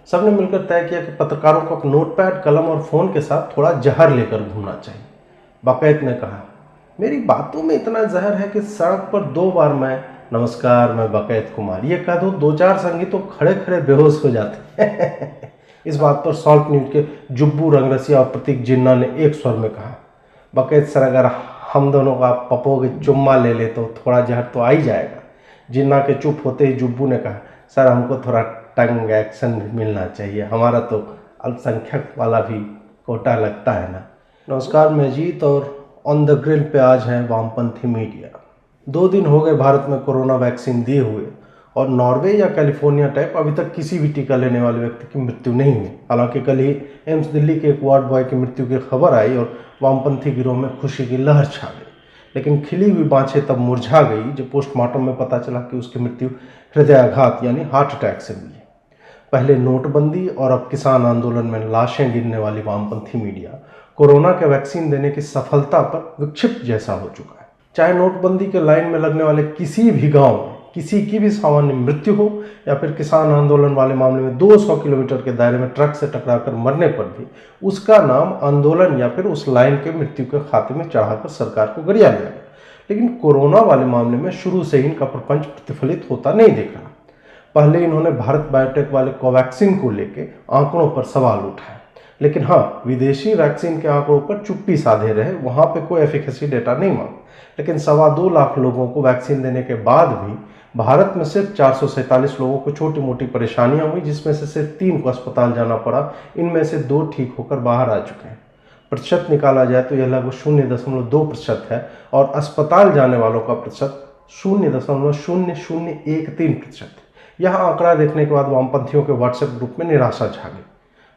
सबने मिलकर तय किया कि पत्रकारों को अपने नोटपैड, कलम और फ़ोन के साथ थोड़ा जहर लेकर घूमना चाहिए। बकैत ने कहा, मेरी बातों में इतना जहर है कि सड़क पर 2 बार मैं नमस्कार मैं बकैत कुमार ये कह दूं, 2-4 संगी तो खड़े खड़े बेहोश हो जाते हैं। इस बात पर सॉल्ट न्यूज के जुब्बू रंगरसिया और प्रतीक जिन्ना ने एक स्वर में कहा, बकैत सर, अगर हम दोनों का पप्पो के चुम्मा ले ले तो थोड़ा जहर तो आ ही जाएगा। जिन्ना के चुप होते ही जुब्बू ने कहा, सर हमको थोड़ा टंग एक्शन भी मिलना चाहिए, हमारा तो अल्पसंख्यक वाला भी कोटा लगता है ना। नमस्कार, मैं जीत और ऑन द ग्रिल पे आज है वामपंथी मीडिया। 2 दिन हो गए भारत में कोरोना वैक्सीन दिए हुए और नॉर्वे या कैलिफोर्निया टाइप अभी तक किसी भी टीका लेने वाले व्यक्ति की मृत्यु नहीं हुई। हालांकि कल ही एम्स दिल्ली के एक वार्ड बॉय की मृत्यु की खबर आई और वामपंथी गिरोह में खुशी की लहर छा गई। लेकिन खिली हुई बाँछें तब मुरझा गई जब पोस्टमार्टम में पता चला कि उसकी मृत्यु हृदयाघात यानी हार्ट अटैक से हुई है। पहले नोटबंदी और अब किसान आंदोलन में लाशें गिनने वाली वामपंथी मीडिया कोरोना के वैक्सीन देने की सफलता पर विक्षिप्त जैसा हो चुका है। चाहे नोटबंदी के लाइन में लगने वाले किसी भी गांव में किसी की भी सामान्य मृत्यु हो या फिर किसान आंदोलन वाले मामले में 200 किलोमीटर के दायरे में ट्रक से टकराकर मरने पर भी उसका नाम आंदोलन या फिर उस लाइन के मृत्यु के खाते में चढ़ाकर सरकार को गरिया लिया गया। लेकिन कोरोना वाले मामले में शुरू से ही इनका प्रपंच प्रतिफलित होता नहीं दिख रहा। पहले इन्होंने भारत बायोटेक वाले कोवैक्सीन को लेकर आंकड़ों पर सवाल उठाया, लेकिन हाँ, विदेशी वैक्सीन के आंकड़ों पर चुप्पी साधे रहे, वहां पे कोई एफिकेसी डेटा नहीं मांगा। लेकिन 2.25 लाख लोगों को वैक्सीन देने के बाद भी भारत में सिर्फ 447 लोगों को छोटी मोटी परेशानियां हुई, जिसमें से सिर्फ 3 को अस्पताल जाना पड़ा। इनमें से 2 ठीक होकर बाहर आ चुके हैं। प्रतिशत निकाला जाए तो यह लगभग 0.2% है और अस्पताल जाने वालों का प्रतिशत 0.0013%। यह आंकड़ा देखने के बाद वामपंथियों के व्हाट्सएप ग्रुप में निराशा छा गई।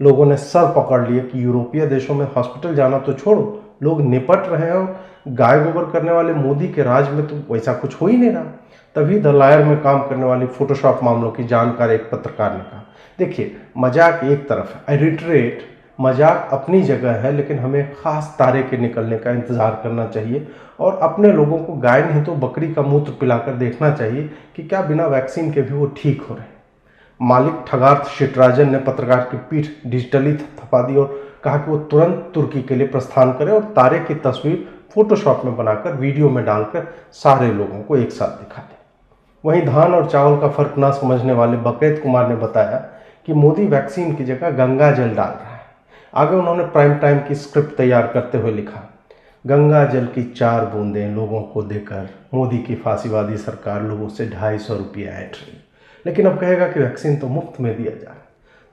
लोगों ने सर पकड़ लिए कि यूरोपीय देशों में हॉस्पिटल जाना तो छोड़ो, लोग निपट रहे हैं और गाय गोबर करने वाले मोदी के राज में तो वैसा कुछ हो ही नहीं रहा। तभी द लायर में काम करने वाली फोटोशॉप मामलों की जानकारी एक पत्रकार ने कहा, देखिए मजाक एक तरफ है, आई रिटरेट, मजाक अपनी जगह है, लेकिन हमें खास तारे के निकलने का इंतजार करना चाहिए और अपने लोगों को गाय नहीं तो बकरी का मूत्र पिलाकर देखना चाहिए कि क्या बिना वैक्सीन के भी वो ठीक हो रहे। मालिक ठगार्थ शिटराजन ने पत्रकार की पीठ डिजिटली थपा दी और कहा कि वो तुरंत तुर्की के लिए प्रस्थान करे और तारे की तस्वीर फोटोशॉप में बनाकर वीडियो में डालकर सारे लोगों को एक साथ दिखा दे। वहीं धान और चावल का फर्क ना समझने वाले बकैत कुमार ने बताया कि मोदी वैक्सीन की जगह गंगा जल डाल रहा है। आगे उन्होंने प्राइम टाइम की स्क्रिप्ट तैयार करते हुए लिखा, गंगा जल की 4 बूंदें लोगों को देकर मोदी की फांसीवादी सरकार लोगों से 250 रुपये ऐंठ रही, लेकिन अब कहेगा कि वैक्सीन तो मुफ्त में दिया जा रहा है।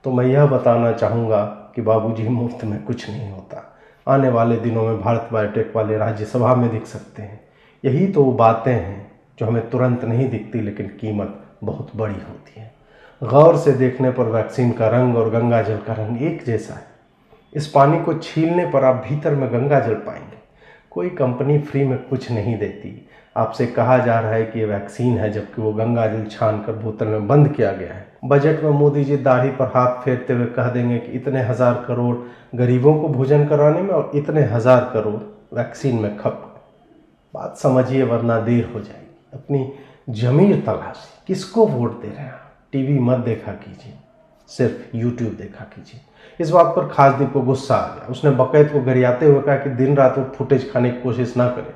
तो मैं यह बताना चाहूँगा कि बाबूजी, मुफ्त में कुछ नहीं होता। आने वाले दिनों में भारत बायोटेक वाले राज्यसभा में दिख सकते हैं। यही तो वो बातें हैं जो हमें तुरंत नहीं दिखती, लेकिन कीमत बहुत बड़ी होती है। गौर से देखने पर वैक्सीन का रंग और गंगा जल का रंग एक जैसा है। इस पानी को छीलने पर आप भीतर में गंगा जल पाएंगे। कोई कंपनी फ्री में कुछ नहीं देती। आपसे कहा जा रहा है कि ये वैक्सीन है, जबकि वो गंगा जल छान कर बोतल में बंद किया गया है। बजट में मोदी जी दाढ़ी पर हाथ फेरते हुए कह देंगे कि इतने 1000 करोड़ गरीबों को भोजन कराने में और इतने 1000 करोड़ वैक्सीन में खप। बात समझिए वरना देर हो जाएगी। अपनी जमीर तलाशी, किसको वोट दे रहे हैं? टीवी मत देखा कीजिए, सिर्फ यूट्यूब देखा कीजिए। इस बात पर खासदीप को गुस्सा आ गया। उसने बकैत को गरियाते हुए कहा कि दिन रात वो फुटेज खाने की कोशिश ना करे।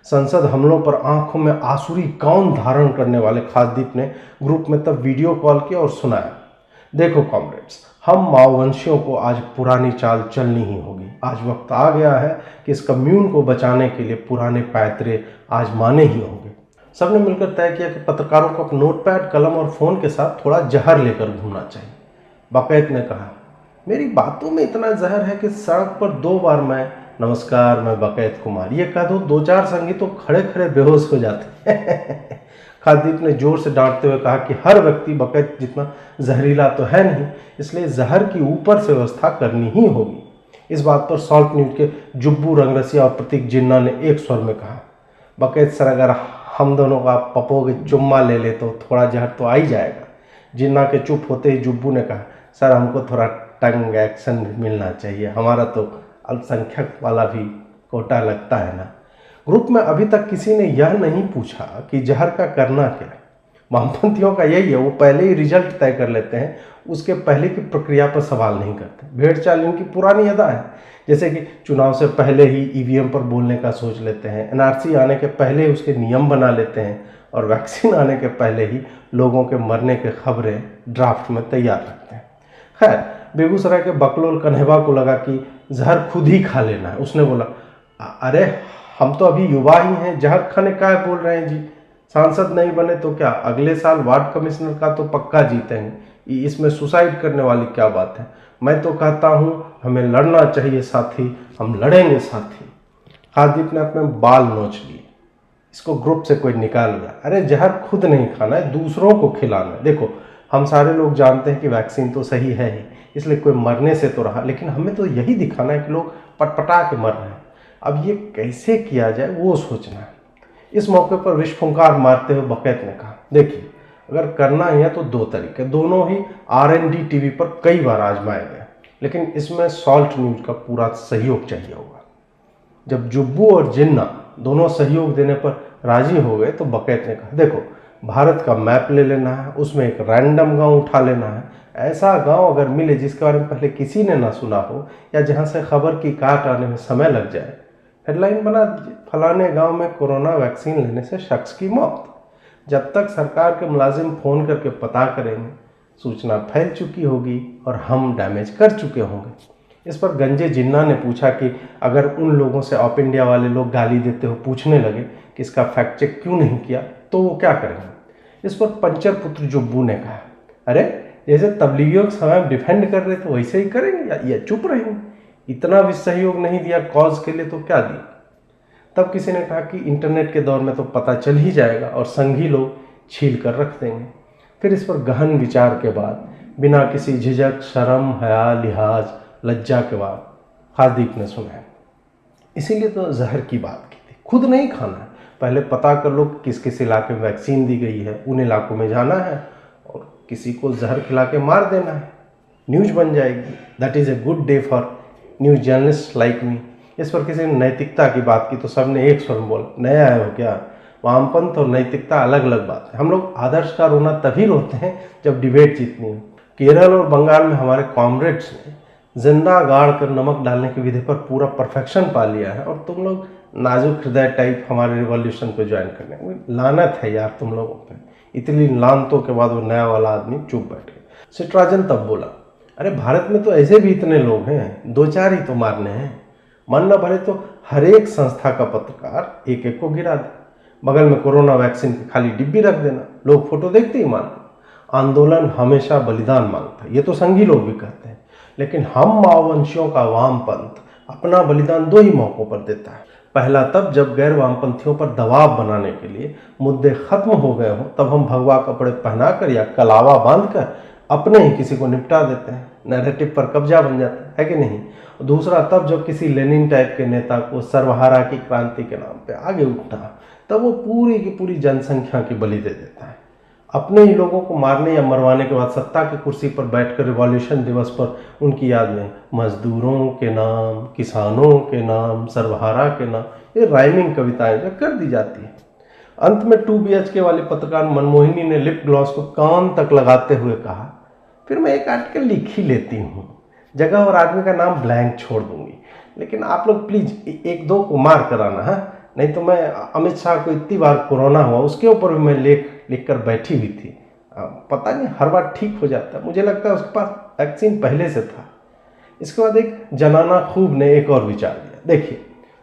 संसद हमलों पर आंखों में आसुरी कौन धारण करने वाले खासदीप ने ग्रुप में तब वीडियो कॉल किया और सुनाया, देखो कॉमरेड्स, हम माओवंशियों को आज पुरानी चाल चलनी ही होगी। आज वक्त आ गया है कि इस कम्यून को बचाने के लिए पुराने पैतरे आजमाने ही होंगे। सबने मिलकर तय किया कि पत्रकारों को अपने नोटपैड, कलम और फ़ोन के साथ थोड़ा जहर लेकर घूमना चाहिए। बकैत ने कहा, मेरी बातों में इतना जहर है कि सड़क पर 2 बार मैं नमस्कार मैं बकैत कुमार ये कह दूं, 2-4 संगी तो खड़े खड़े बेहोश हो जाते हैं। खासदीप ने जोर से डांटते हुए कहा कि हर व्यक्ति बकैत जितना जहरीला तो है नहीं, इसलिए जहर की ऊपर से व्यवस्था करनी ही होगी। इस बात पर सॉल्ट न्यूज के जुब्बू रंगरसिया और प्रतीक जिन्ना ने एक स्वर में कहा, बकैत सर, अगर हम दोनों का पप्पो के चुम्मा ले ले तो थोड़ा जहर तो आ ही जाएगा। जिन्ना के चुप होते ही जुब्बू ने कहा, सर हमको थोड़ा टंग एक्शन भी मिलना चाहिए, हमारा तो अल्पसंख्यक वाला भी कोटा लगता है ना। ग्रुप में अभी तक किसी ने यह नहीं पूछा कि जहर का करना क्या है। वामपंथियों का यही है, वो पहले ही रिजल्ट तय कर लेते हैं। उसके पहले की प्रक्रिया पर सवाल नहीं करते। भेड़ चाल इनकी पुरानी अदा है, जैसे कि चुनाव से पहले ही ईवीएम पर बोलने का सोच लेते हैं, एनआरसी आने के पहले ही उसके नियम बना लेते हैं और वैक्सीन आने के पहले ही लोगों के मरने की खबरें ड्राफ्ट में तैयार रखते हैं। खैर, बेगूसराय के बकलोल कन्हवा को लगा कि जहर खुद ही खा लेना है। उसने बोला, अरे हम तो अभी युवा ही हैं, जहर खाने का है बोल रहे हैं जी। सांसद नहीं बने तो क्या, अगले साल वार्ड कमिश्नर का तो पक्का जीतेंगे, इसमें सुसाइड करने वाली क्या बात है। मैं तो कहता हूँ हमें लड़ना चाहिए साथी, हम लड़ेंगे साथी। हार्दिक ने अपने बाल नोच लिए, इसको ग्रुप से कोई निकाल गया। अरे जहर खुद नहीं खाना है, दूसरों को खिलाना है। देखो, हम सारे लोग जानते हैं कि वैक्सीन तो सही है ही, इसलिए कोई मरने से तो रहा, लेकिन हमें तो यही दिखाना है कि लोग पटपटा के मर रहे हैं। अब ये कैसे किया जाए वो सोचना है। इस मौके पर विश्वफुंकार मारते हुए बकैत ने कहा, देखिए अगर करना ही है तो दो तरीके, दोनों ही RND टीवी पर कई बार आजमाए गए, लेकिन इसमें सॉल्ट न्यूज का पूरा सहयोग चाहिए होगा। जब जुब्बू और जिन्ना दोनों सहयोग देने पर राजी हो गए तो बकैत ने कहा, देखो भारत का मैप ले लेना है, उसमें एक रैंडम गांव उठा लेना है, ऐसा गांव अगर मिले जिसके बारे में पहले किसी ने ना सुना हो या जहां से खबर की काट आने में समय लग जाए, हेडलाइन बना दीजिए, फलाने गांव में कोरोना वैक्सीन लेने से शख्स की मौत। जब तक सरकार के मुलाजिम फ़ोन करके पता करेंगे, सूचना फैल चुकी होगी और हम डैमेज कर चुके होंगे। इस पर गंजे जिन्ना ने पूछा कि अगर उन लोगों से ऑप इंडिया वाले लोग गाली देते हो पूछने लगे कि इसका फैक्ट चेक क्यों नहीं किया तो वो क्या करेंगे। इस पर पंचर पुत्र जुब्बू ने कहा, अरे जैसे तबलीगियों के समय डिफेंड कर रहे थे वैसे ही करेंगे या चुप रहेंगे, इतना भी सहयोग नहीं दिया कॉज के लिए तो क्या दिया। तब किसी ने कहा कि इंटरनेट के दौर में तो पता चल ही जाएगा और संघी लोग छील कर रख देंगे। फिर इस पर गहन विचार के बाद बिना किसी झिझक, शर्म, हया, लिहाज, लज्जा के बाद हार्दिक ने सुना। इसीलिए तो जहर की बात की थी, खुद नहीं खाना है, पहले पता कर लो किस किस इलाके में वैक्सीन दी गई है, उन इलाकों में जाना है और किसी को जहर खिला के मार देना है, न्यूज बन जाएगी। That is a good day for news journalist like me. इस पर किसी ने नैतिकता की बात की तो सबने एक स्वर में बोला, नया आए हो क्या, वामपंथ और नैतिकता अलग अलग बात है। हम लोग आदर्श का रोना तभी रोते हैं जब डिबेट जीतनी हो। केरल और बंगाल में हमारे कॉमरेड्स ने जिंदा गाड़ कर नमक डालने की विधि पर पूरा परफेक्शन पा लिया है और तुम लोग नाजुक हृदय टाइप हमारे रिवॉल्यूशन को ज्वाइन करने। वो लानत है यार तुम लोगों पे। इतनी लानतों के बाद वो नया वाला आदमी चुप बैठ गया। सिट्राजन तब बोला, अरे भारत में तो ऐसे भी इतने लोग हैं, दो चार ही तो मारने हैं, मन न भरे तो हर एक संस्था का पत्रकार एक एक को गिरा दे, बगल में कोरोना वैक्सीन की खाली डिब्बी रख देना, लोग फोटो देखते ही मान। आंदोलन हमेशा बलिदान मांगता है, ये तो संघी लोग भी कहते हैं, लेकिन हम माओवंशियों का वामपंथ अपना बलिदान दो ही मौकों पर देता है। पहला तब जब गैर वामपंथियों पर दबाव बनाने के लिए मुद्दे खत्म हो गए हो, तब हम भगवा कपड़े पहनाकर या कलावा बांधकर अपने ही किसी को निपटा देते हैं, नैरेटिव पर कब्जा बन जाता है कि नहीं। दूसरा तब जब किसी लेनिन टाइप के नेता को सर्वहारा की क्रांति के नाम पे आगे उठना, तब वो पूरी की पूरी जनसंख्या की बलि दे देता है। अपने ही लोगों को मारने या मरवाने के बाद सत्ता की कुर्सी पर बैठकर रिवॉल्यूशन दिवस पर उनकी याद में मजदूरों के नाम, किसानों के नाम, सर्वहारा के नाम, ये राइमिंग कविताएं जो कर दी जाती है। अंत में 2 BHK वाली पत्रकार मनमोहिनी ने लिप ग्लॉस को कान तक लगाते हुए कहा, फिर मैं एक आर्टिकल लिख ही लेती हूँ, जगह और आदमी का नाम ब्लैंक छोड़ दूंगी, लेकिन आप लोग प्लीज एक दो को मार कराना है, नहीं तो मैं अमित शाह को इतनी बार कोरोना हुआ उसके ऊपर भी मैं लेख लिख कर बैठी हुई थी, पता नहीं हर बार ठीक हो जाता है, मुझे लगता है उसके पास वैक्सीन पहले से था। इसके बाद एक जनाना खूब ने एक और विचार दिया, देखिए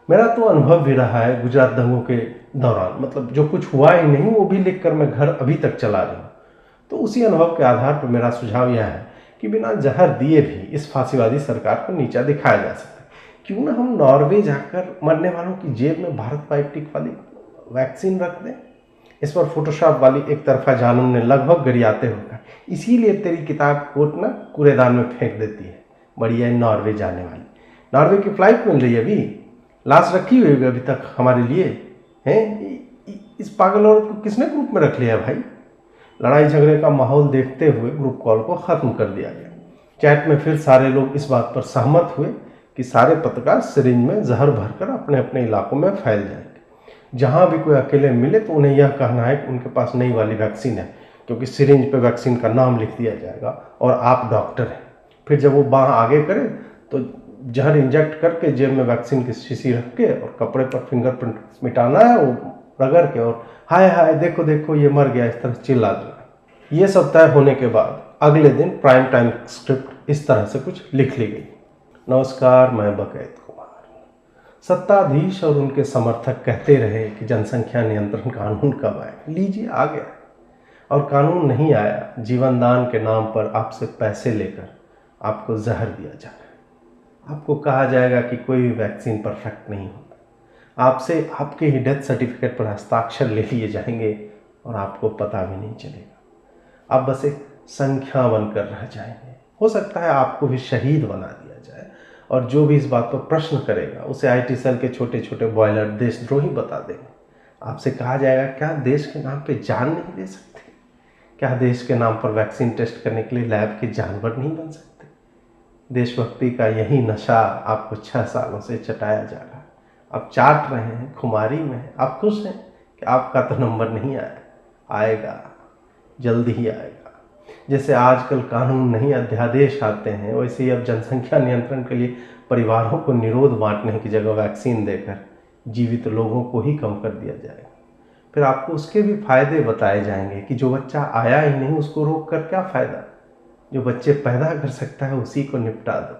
मेरा तो अनुभव भी रहा है गुजरात दंगों के दौरान, मतलब जो कुछ हुआ ही नहीं वो भी लिख कर मैं घर अभी तक चला रही हूँ, तो उसी अनुभव के आधार पर मेरा सुझाव यह है कि बिना जहर दिए भी इस फांसीवादी सरकार को नीचा दिखाया जा सकता है। क्यों ना हम नॉर्वे जाकर मरने वालों की जेब में भारत बायोटेक वाली वैक्सीन रख दें। इस पर फोटोशॉप वाली एक तरफा जानून ने लगभग गरियाते होकर, इसीलिए तेरी किताब कोट ना कूड़ेदान में फेंक देती है, बढ़िया है नॉर्वे जाने वाली, नॉर्वे की फ्लाइट मिल रही है, अभी लाश रखी हुई है अभी तक हमारे लिए हैं। इस पागल औरत को किसने ग्रुप में रख लिया भाई। लड़ाई झगड़े का माहौल देखते हुए ग्रुप कॉल को ख़त्म कर दिया गया। चैट में फिर सारे लोग इस बात पर सहमत हुए कि सारे पत्रकार सिरिंज में जहर भरकर अपने अपने इलाकों में फैल जाएंगे। जहां भी कोई अकेले मिले तो उन्हें यह कहना है कि उनके पास नई वाली वैक्सीन है, क्योंकि सिरिंज पे वैक्सीन का नाम लिख दिया जाएगा और आप डॉक्टर हैं। फिर जब वो बाँह आगे करे तो जहर इंजेक्ट करके जेब में वैक्सीन की शीशी रख के और कपड़े पर फिंगरप्रिंट मिटाना है, वो रगड़ के, और हाय हाय देखो देखो ये मर गया, इस तरह चिल्ला देना। ये सब तय होने के बाद अगले दिन प्राइम टाइम स्क्रिप्ट इस तरह से कुछ लिख ली गई। नमस्कार, मैं बकैत कुमार। सत्ताधीश और उनके समर्थक कहते रहे कि जनसंख्या नियंत्रण कानून कब आए। लीजिए आ गया, और कानून नहीं आया। जीवन दान के नाम पर आपसे पैसे लेकर आपको जहर दिया जा रहा है। आपको कहा जाएगा कि कोई भी वैक्सीन परफेक्ट नहीं होता। आपसे आपके ही डेथ सर्टिफिकेट पर हस्ताक्षर ले लिए जाएंगे और आपको पता भी नहीं चलेगा। आप बस एक संख्या बनकर रह जाएंगे। हो सकता है आपको भी शहीद बना दिया जाए, और जो भी इस बात पर प्रश्न करेगा उसे IT सेल के छोटे छोटे बॉयलर देशद्रोही बता देंगे। आपसे कहा जाएगा, क्या देश के नाम पे जान नहीं दे सकते? क्या देश के नाम पर वैक्सीन टेस्ट करने के लिए लैब के जानवर नहीं बन सकते? देशभक्ति का यही नशा आपको 6 सालों से चटाया जा रहा है। आप चाट रहे हैं, खुमारी में हैं। आप खुश हैं कि आपका तो नंबर नहीं आया, आएगा, जल्दी ही आएगा। जैसे आजकल कानून नहीं अध्यादेश आते हैं, वैसे ही अब जनसंख्या नियंत्रण के लिए परिवारों को निरोध बांटने की जगह वैक्सीन देकर जीवित लोगों को ही कम कर दिया जाएगा। फिर आपको उसके भी फायदे बताए जाएंगे कि जो बच्चा आया ही नहीं उसको रोक कर क्या फ़ायदा, जो बच्चे पैदा कर सकता है उसी को निपटा दो।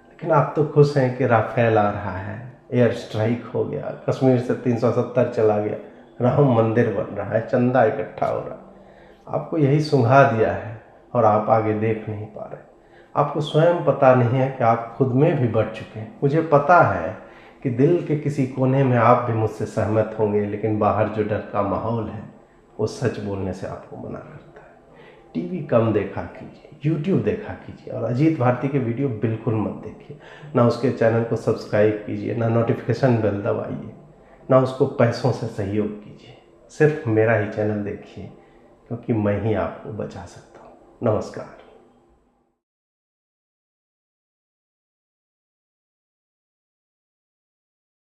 लेकिन आप तो खुश हैं कि राफेल आ रहा है, एयर स्ट्राइक हो गया, कश्मीर से 370 चला गया, राम मंदिर बन रहा है, चंदा इकट्ठा हो रहा है। आपको यही सुंघा दिया है और आप आगे देख नहीं पा रहे। आपको स्वयं पता नहीं है कि आप खुद में भी बढ़ चुके हैं। मुझे पता है कि दिल के किसी कोने में आप भी मुझसे सहमत होंगे, लेकिन बाहर जो डर का माहौल है वो सच बोलने से आपको मना करता है। टीवी कम देखा कीजिए, यूट्यूब देखा कीजिए, और अजीत भारती के वीडियो बिल्कुल मत देखिए। ना उसके चैनल को सब्सक्राइब कीजिए, ना नोटिफिकेशन बेल दबाइए, ना उसको पैसों से सहयोग कीजिए। सिर्फ मेरा ही चैनल देखिए, क्योंकि मैं ही आपको बचा सकता हूँ। नमस्कार।